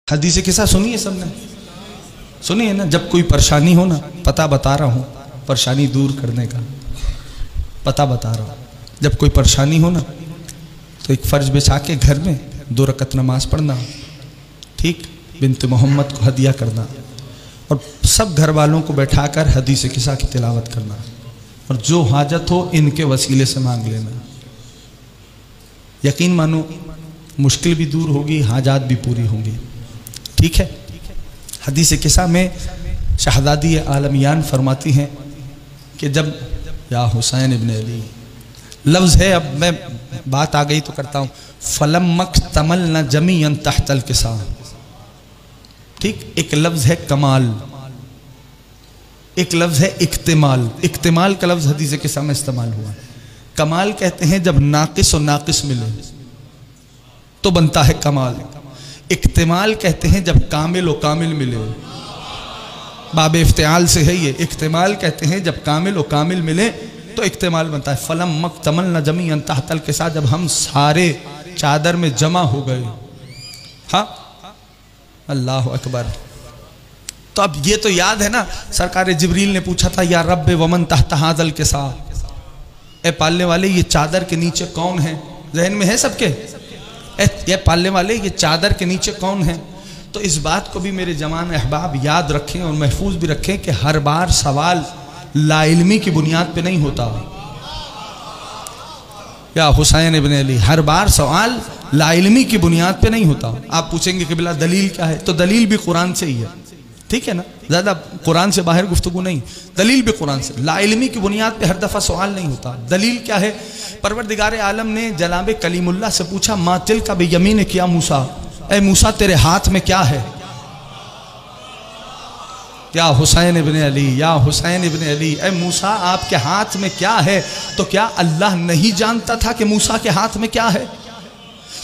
हदीस किस्सा सुनी है सबने, सुनी है ना। जब कोई परेशानी हो ना, पता बता रहा हूँ, परेशानी दूर करने का पता बता रहा हूँ। जब कोई परेशानी हो ना तो एक फ़र्ज बिछा के घर में 2 रकत नमाज पढ़ना, ठीक, बिन्त मोहम्मद को हदिया करना, और सब घर वालों को बैठाकर हदीस किस्सा की तिलावत करना, और जो हाजत हो इनके वसीले से मांग लेना। यकीन मानो मुश्किल भी दूर होगी, हाजात भी पूरी होंगी, ठीक है। हदीस किस्सा में शहजादी आलमियान फरमाती हैं कि जब या हुसैन इब्न अली लफ्ज़ है, अब मैं बात आ गई तो करता हूँ, फलम्मक तमल न जमीअन तहतल किसा, ठीक। एक लफ्ज़ है कमाल, एक लफ्ज़ है इक्तिमाल। इक्तिमाल का लफ्ज़ हदीस किस्सा में इस्तेमाल हुआ। कमाल कहते हैं जब नाकिस और नाकिस मिले तो बनता है कमाल। इक्तिमाल कहते हैं जब कामिल और कामिल मिले, बाब इफ्तिआल से है ये। इक्तिमाल कहते हैं जब कामिल और कामिल मिले तो इक्तिमाल बनता है। फलम मक्तमल न जमी अंतहतल के साथ, जब हम सारे चादर में जमा हो गए, हाँ, अल्लाह अकबर। तो अब ये तो याद है ना, सरकार जिब्रील ने पूछा था, या रब्बे वमन तहत हादल के साथ, ए पालने वाले ये चादर के नीचे कौन है? जहन में है सबके, ये पालने वाले ये चादर के नीचे कौन है? तो इस बात को भी मेरे जवान अहबाब याद रखें और महफूज भी रखें कि हर बार सवाल लाइल्मी की बुनियाद पे नहीं होता। या हुसैन इब्न अली, हर बार सवाल लाइल्मी की बुनियाद पे नहीं होता। आप पूछेंगे कि बिला दलील क्या है, तो दलील भी कुरान से ही है, ठीक है ना। ज़्यादा कुरान से बाहर गुफ्तगू नहीं, दलील भी कुरान से। लाइल्मी की बुनियाद पे हर दफ़ा सवाल नहीं होता। दलील क्या है? परवरदिगार आलम ने जनाब कलीमुल्लाह से पूछा, मा तिल का बेयमीन क्या मूसा, ए मूसा तेरे हाथ में क्या है? या हुसैन इब्न अली, या हुसैन इब्न अली, ए मूसा आपके हाथ में क्या है? तो क्या अल्लाह नहीं जानता था कि मूसा के हाथ में क्या है?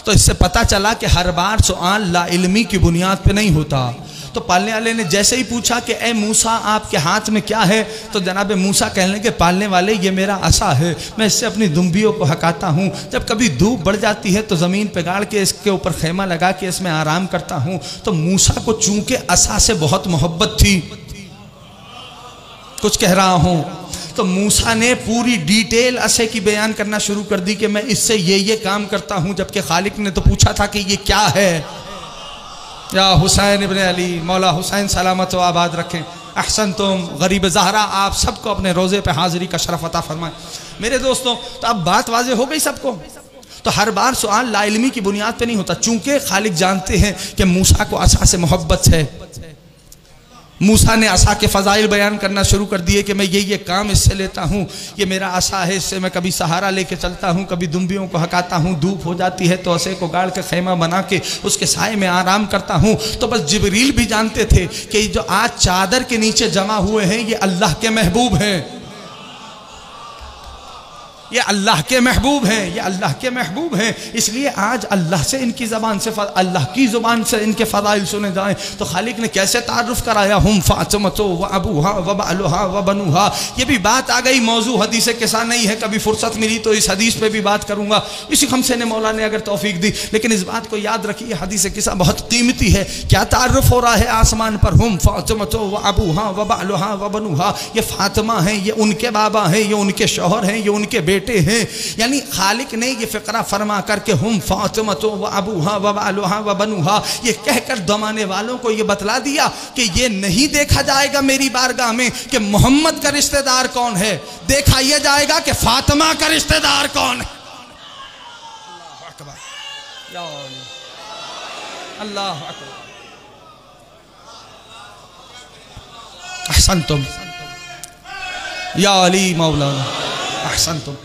तो इससे पता चला कि हर बार सवाल लाइल्मी की बुनियाद पे नहीं होता। तो पालने वाले ने जैसे ही पूछा कि ए मूसा आपके हाथ में क्या है, तो जनाब मूसा कहने के, पालने वाले ये मेरा असा है, मैं इससे अपनी दुम्बियों को हकाता हूँ। जब कभी धूप बढ़ जाती है तो ज़मीन पे गाड़ के इसके ऊपर खेमा लगा के इसमें आराम करता हूँ। तो मूसा को चूंकि असा से बहुत मोहब्बत थी, कुछ कह रहा हूँ, तो मूसा ने पूरी डिटेल असे की बयान करना शुरू कर दी कि मैं इससे ये काम करता हूँ। जबकि खालिक ने तो पूछा था कि ये क्या है। या हुसैन इब्न अली, मौला हुसैन सलामत व आबाद रखें। अहसन तुम गरीब ज़हरा, आप सबको अपने रोज़े पे हाजिरी का शरफ अता फरमाए। मेरे दोस्तों, तो अब बात वाज़े हो गई सबको। तो हर बार सवाल लाइल्मी की बुनियाद पे नहीं होता, चूंकि खालिक जानते हैं कि मूसा को असा से मोहब्बत है। मूसा ने असा के फ़ज़ाइल बयान करना शुरू कर दिए कि मैं ये काम इससे लेता हूँ, ये मेरा असा है, इससे मैं कभी सहारा लेके चलता हूँ, कभी दुम्बियों को हकाता हूँ, धूप हो जाती है तो असे को गाड़ के खेमा बना के उसके साए में आराम करता हूँ। तो बस जिब्रील भी जानते थे कि जो आज चादर के नीचे जमा हुए हैं ये अल्लाह के महबूब हैं, ये अल्लाह के महबूब हैं, ये अल्लाह के महबूब हैं। इसलिए आज अल्लाह से इनकी ज़बान से, अल्लाह की ज़ुबान से इनके फ़ज़ाइल सुने जाएँ। तो खालिक ने कैसे तारुफ़ कराया, हुम फ़ातिमतो व अबूहा व बालुहा व बनूहा। ये भी बात आ गई, मौजू हदीस किस्सा नहीं है, कभी फुर्सत मिली तो इस हदीस पे भी बात करूँगा, इसी हमसे ने मौला ने अगर तौफीक दी। लेकिन इस बात को याद रखिए, हदीस किस्सा बहुत कीमती है। क्या तारुफ़ हो रहा है आसमान पर, हुम फ़ातिमतो व अबूहा व बालुहा व बनूहा। ये फ़ातिमा हैं, ये उनके बाबा हैं, ये उनके शौहर हैं, ये उनके बेटे हैं। यानी खालिक ने ये फिक्रा फरमा करके हुम फातिमतो व अबूहा व बालुहा व बनूहा, ये कहकर दमाने वालों को ये बतला दिया कि ये नहीं देखा जाएगा मेरी बारगाह में कि मोहम्मद का रिश्तेदार कौन है, देखा यह जाएगा कि फातिमा का रिश्तेदार कौन है। अल्लाह अकबर। अहसन तुम या अली मौलाना, अहसन तुम।